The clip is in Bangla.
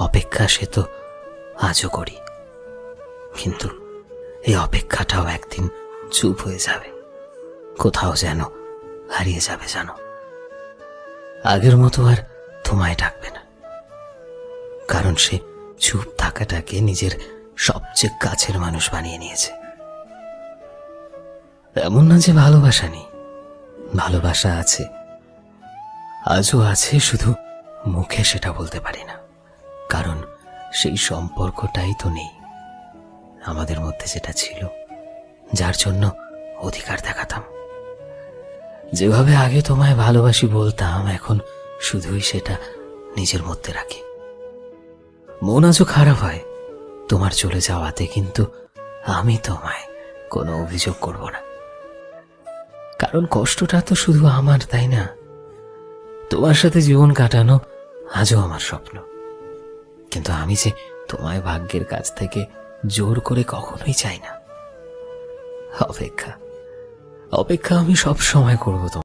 অপেক্ষা সে তো আজও করি, কিন্তু এই অপেক্ষাটাও একদিন চুপ হয়ে যাবে, কোথাও যেন হারিয়ে যাবে জানো। আগের মতো আর তোমায় ডাকবে না, কারণ সে চুপ থাকাটাকে নিজের সবচেয়ে কাছের মানুষ বানিয়ে নিয়েছে। এমন না যে ভালোবাসা নেই, ভালোবাসা আছে, আজও আছে, শুধু মুখে সেটা বলতে পারি না, কারণ সেই সম্পর্কটাই তো নেই আমাদের মধ্যে যেটা ছিল, যার জন্য অধিকার দেখাতাম। যেভাবে আগে তোমায় ভালোবাসি বলতাম, এখন শুধুই সেটা নিজের মধ্যে রাখি। মন আজও খারাপ হয় তোমার চলে যাওয়াতে, কিন্তু আমি তোমায় কোনো অভিযোগ করব না, কারণ কষ্টটা তো শুধু আমার, তাই না? তোমার সাথে জীবন কাটানো আজও আমার স্বপ্ন, কিন্তু আমি যে তোমায় ভাগ্যের কাছ থেকে জোর করে কখনোই চাই না। অপেক্ষা অপেক্ষা আমি সব সময় করবো।